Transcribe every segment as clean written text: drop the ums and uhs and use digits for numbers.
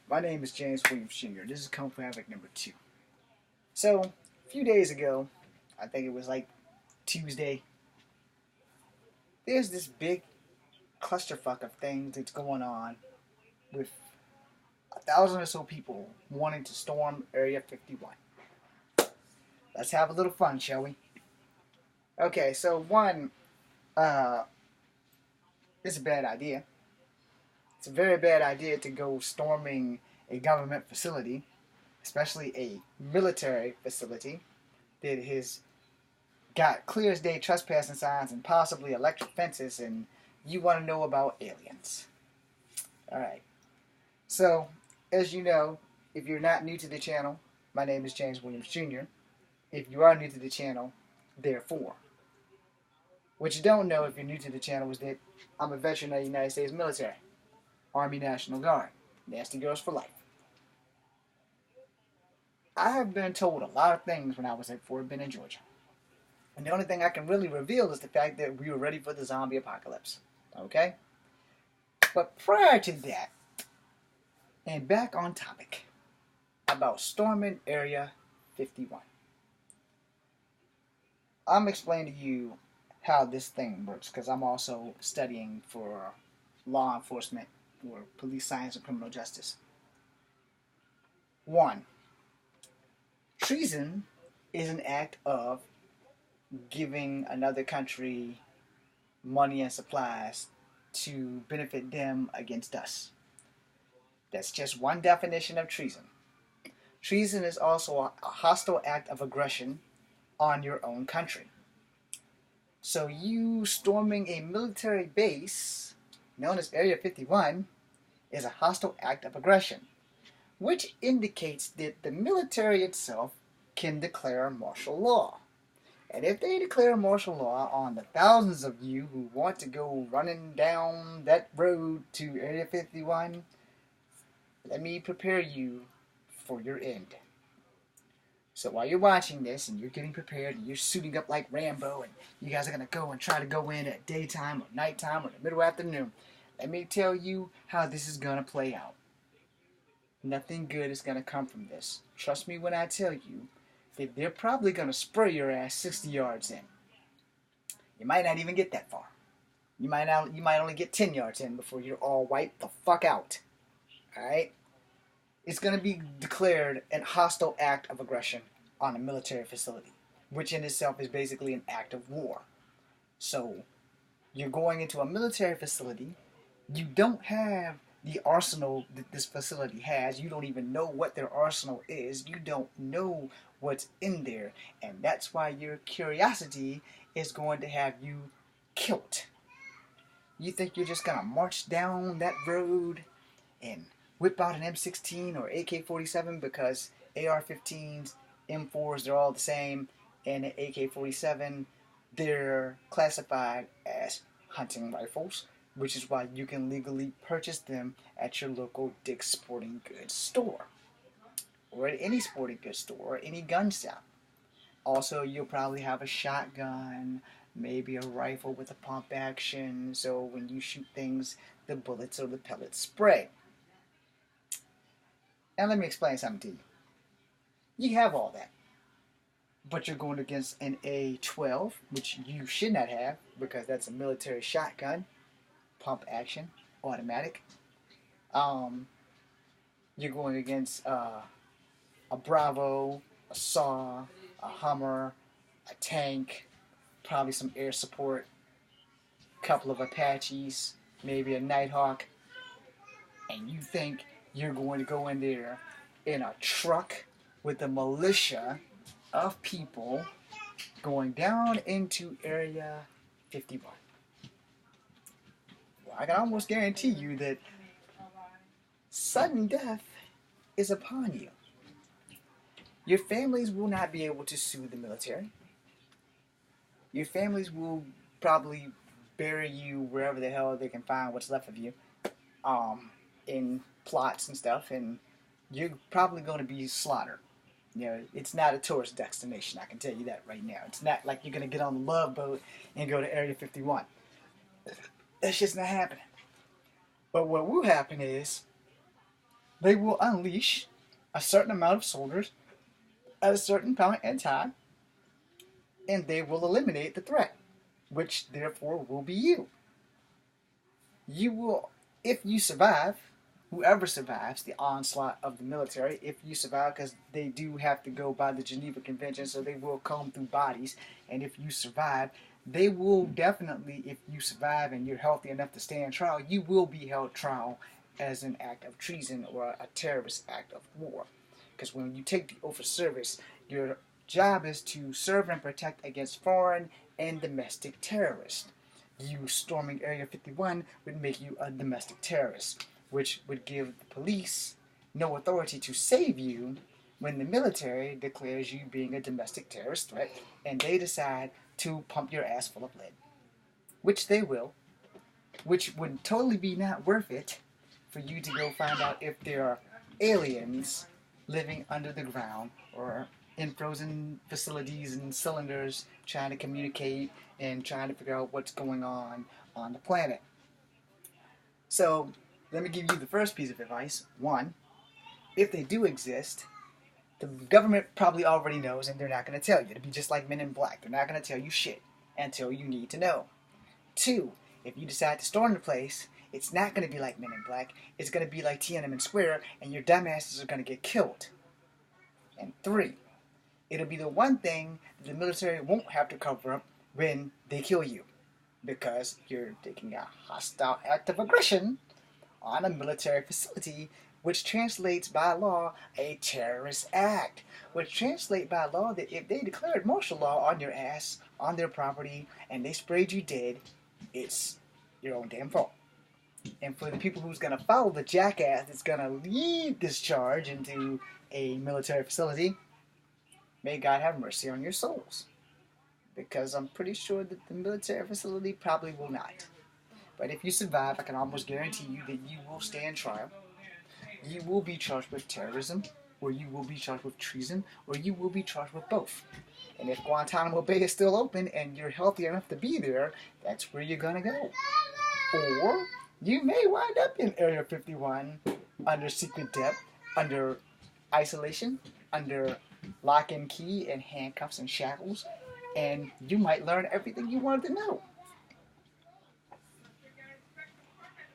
My name is James Williams Jr. This is Kung Fu Havoc number 2. So, a few days ago, I think it was like Tuesday, there's this big clusterfuck of things that's going on with 1,000 or so people wanting to storm Area 51. Let's have a little fun, shall we? Okay, so one, uh, it's a bad idea. It's a very bad idea to go storming a government facility, especially a military facility that has got clear as day trespassing signs and possibly electric fences, and you want to know about aliens. Alright. So, as you know, if you're not new to the channel, my name is James Williams Jr. If you are new to the channel, therefore. What you don't know if you're new to the channel is that I'm a veteran of the United States military. Army National Guard. Nasty Girls for life. I have been told a lot of things when I was at Fort Benning, Georgia. And the only thing I can really reveal is the fact that we were ready for the zombie apocalypse. Okay? But prior to that, and back on topic, about storming Area 51. I'm explaining to you how this thing works, because I'm also studying for law enforcement or police science and criminal justice. 1. Treason is an act of giving another country money and supplies to benefit them against us. That's just one definition of treason. Treason is also a hostile act of aggression on your own country. So you storming a military base, known as Area 51, is a hostile act of aggression, which indicates that the military itself can declare martial law. And if they declare martial law on the thousands of you who want to go running down that road to Area 51, let me prepare you for your end. So while you're watching this and you're getting prepared and you're suiting up like Rambo and you guys are going to go and try to go in at daytime or nighttime or the middle afternoon, let me tell you how this is going to play out. Nothing good is going to come from this. Trust me when I tell you that they're probably going to spray your ass 60 yards in. You might not even get that far. You might only get 10 yards in before you're all wiped the fuck out. Alright? It's going to be declared a hostile act of aggression on a military facility, which in itself is basically an act of war. So, you're going into a military facility. You don't have the arsenal that this facility has. You don't even know what their arsenal is. You don't know what's in there. And that's why your curiosity is going to have you killed. You think you're just going to march down that road and whip out an M16 or AK-47 because AR-15s, M4s, they're all the same, and an AK-47, they're classified as hunting rifles, which is why you can legally purchase them at your local Dick's Sporting Goods store, or at any sporting goods store, or any gun shop. Also, you'll probably have a shotgun, maybe a rifle with a pump action, so when you shoot things, the bullets or the pellets spray. Now let me explain something to you. You have all that, but you're going against an A12, which you should not have because that's a military shotgun, pump action, automatic. You're going against a Bravo, a SAW, a Hummer, a tank, probably some air support, a couple of Apaches, maybe a Nighthawk, and you think you're going to go in there in a truck with a militia of people going down into Area 51. Well, I can almost guarantee you that sudden death is upon you. Your families will not be able to sue the military. Your families will probably bury you wherever the hell they can find what's left of you, in plots and stuff, and you're probably going to be slaughtered. You know, it's not a tourist destination, I can tell you that right now. It's not like you're going to get on the Love Boat and go to Area 51. That's just not happening. But what will happen is they will unleash a certain amount of soldiers at a certain point in time, and they will eliminate the threat, which therefore will be you. You will, if you survive, whoever survives the onslaught of the military, if you survive, because they do have to go by the Geneva Convention, so they will comb through bodies, and if you survive, they will definitely, if you survive and you're healthy enough to stand trial, you will be held trial as an act of treason or a terrorist act of war. Because when you take the oath of service, your job is to serve and protect against foreign and domestic terrorists. You storming Area 51 would make you a domestic terrorist, which would give the police no authority to save you when the military declares you being a domestic terrorist threat and they decide to pump your ass full of lead. Which they will, which would totally be not worth it for you to go find out if there are aliens living under the ground or in frozen facilities and cylinders trying to communicate and trying to figure out what's going on the planet. So, let me give you the first piece of advice. One, if they do exist, the government probably already knows and they're not going to tell you. It'll be just like Men in Black. They're not going to tell you shit until you need to know. Two, if you decide to storm the place, it's not going to be like Men in Black. It's going to be like Tiananmen Square, and your dumbasses are going to get killed. And three, it'll be the one thing that the military won't have to cover up when they kill you, because you're taking a hostile act of aggression on a military facility, which translates by law a terrorist act, which translates by law that if they declared martial law on your ass, on their property, and they sprayed you dead, it's your own damn fault. And for the people who's going to follow the jackass that's going to lead this charge into a military facility, may God have mercy on your souls. Because I'm pretty sure that the military facility probably will not. But if you survive, I can almost guarantee you that you will stand trial. You will be charged with terrorism, or you will be charged with treason, or you will be charged with both. And if Guantanamo Bay is still open and you're healthy enough to be there, that's where you're going to go. Or you may wind up in Area 51 under secret depth, under isolation, under lock and key and handcuffs and shackles, and you might learn everything you wanted to know.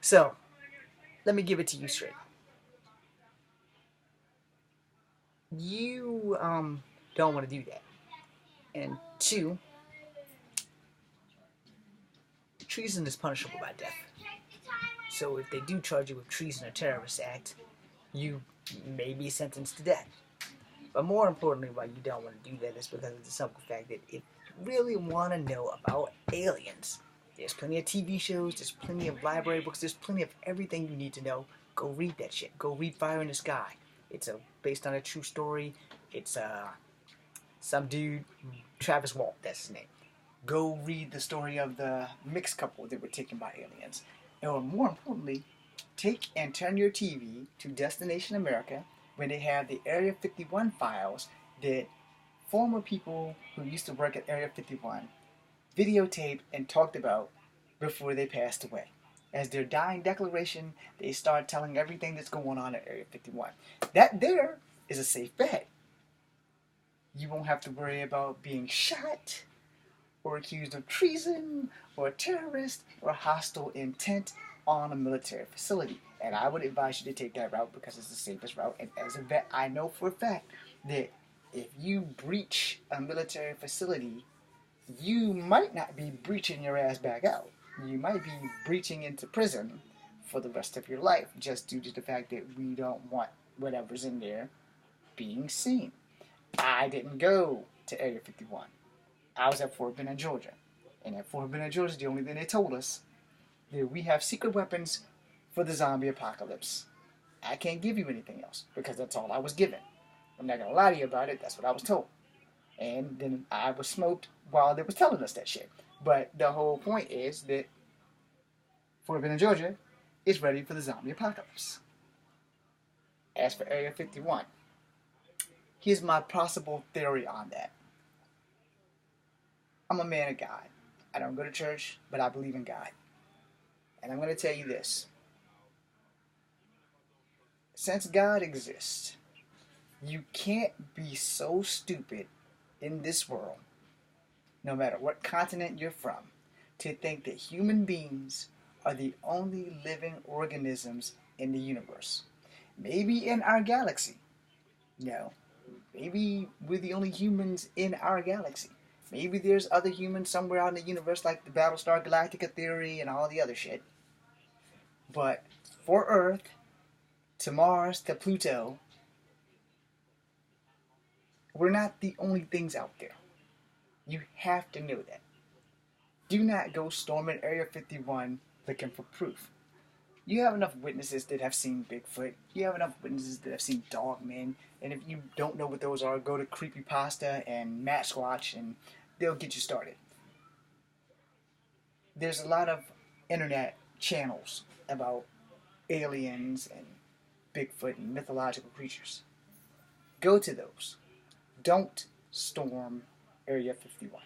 So, let me give it to you straight. You don't want to do that. And two, treason is punishable by death. So if they do charge you with treason or terrorist act, you may be sentenced to death. But more importantly, why you don't want to do that is because of the simple fact that if you really want to know about aliens, there's plenty of TV shows, there's plenty of library books, there's plenty of everything you need to know. Go read that shit. Go read Fire in the Sky. It's based on a true story. It's some dude, Travis Walt, that's his name. Go read the story of the mixed couple that were taken by aliens. Or more importantly, take and turn your TV to Destination America when they have the Area 51 files that former people who used to work at Area 51 videotaped and talked about before they passed away. As their dying declaration, they start telling everything that's going on at Area 51. That there is a safe bet. You won't have to worry about being shot or accused of treason or terrorist or hostile intent on a military facility. And I would advise you to take that route because it's the safest route. And as a vet, I know for a fact that if you breach a military facility, you might not be breaching your ass back out. You might be breaching into prison for the rest of your life just due to the fact that we don't want whatever's in there being seen. I didn't go to Area 51. I was at Fort Benning, Georgia. And at Fort Benning, Georgia, the only thing they told us that we have secret weapons for the zombie apocalypse. I can't give you anything else because that's all I was given. I'm not going to lie to you about it. That's what I was told. And then I was smoked while they was telling us that shit. But the whole point is that Fort Benning, Georgia is ready for the zombie apocalypse. As for Area 51, here's my possible theory on that. I'm a man of God. I don't go to church, but I believe in God. And I'm going to tell you this. since God exists, you can't be so stupid in this world, no matter what continent you're from, to think that human beings are the only living organisms in the universe. Maybe in our galaxy. No. Maybe we're the only humans in our galaxy. Maybe there's other humans somewhere out in the universe, like the Battlestar Galactica theory and all the other shit. But for Earth, to Mars, to Pluto, we're not the only things out there. You have to know that. Do not go storming Area 51 looking for proof. You have enough witnesses that have seen Bigfoot. You have enough witnesses that have seen Dogmen. And if you don't know what those are, go to Creepypasta and Matsquatch and they'll get you started. There's a lot of internet channels about aliens and Bigfoot and mythological creatures. Go to those. Don't storm Area 51.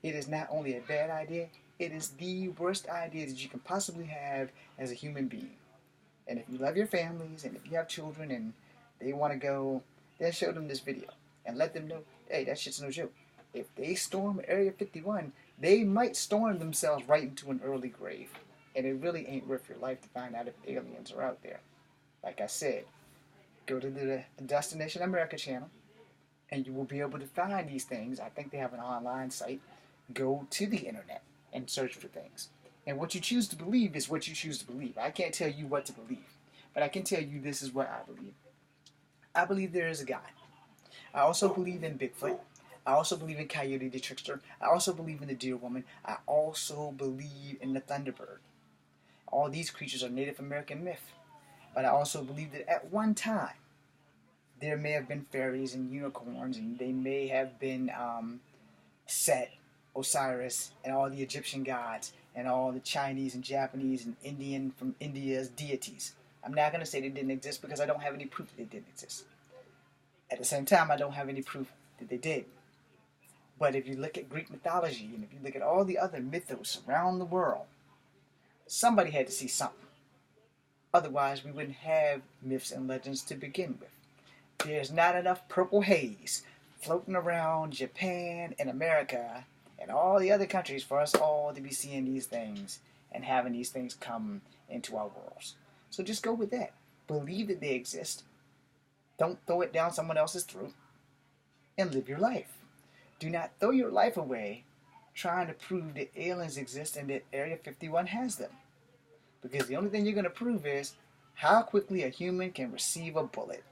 It is not only a bad idea, it is the worst idea that you can possibly have as a human being. And if you love your families and if you have children and they want to go, then show them this video and let them know, hey, that shit's no joke. If they storm Area 51, they might storm themselves right into an early grave. And it really ain't worth your life to find out if aliens are out there. Like I said, go to the Destination America channel and you will be able to find these things. I think they have an online site. Go to the internet and search for things. And what you choose to believe is what you choose to believe. I can't tell you what to believe, but I can tell you this is what I believe. I believe there is a God. I also believe in Bigfoot. I also believe in Coyote the Trickster. I also believe in the Deer Woman. I also believe in the Thunderbird. All these creatures are Native American myth. But I also believe that at one time, there may have been fairies and unicorns, and they may have been Set, Osiris, and all the Egyptian gods, and all the Chinese and Japanese and Indian from India's deities. I'm not going to say they didn't exist because I don't have any proof that they didn't exist. At the same time, I don't have any proof that they did. But if you look at Greek mythology, and if you look at all the other mythos around the world, somebody had to see something. Otherwise, we wouldn't have myths and legends to begin with. There's not enough purple haze floating around Japan and America and all the other countries for us all to be seeing these things and having these things come into our worlds. So just go with that. Believe that they exist. Don't throw it down someone else's throat. And live your life. Do not throw your life away trying to prove that aliens exist and that Area 51 has them. Because the only thing you're going to prove is how quickly a human can receive a bullet.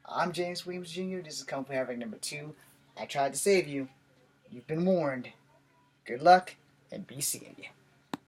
I'm James Williams Jr. This is Kung Fu Havoc number 2. I tried to save you. You've been warned. Good luck, and be seeing you.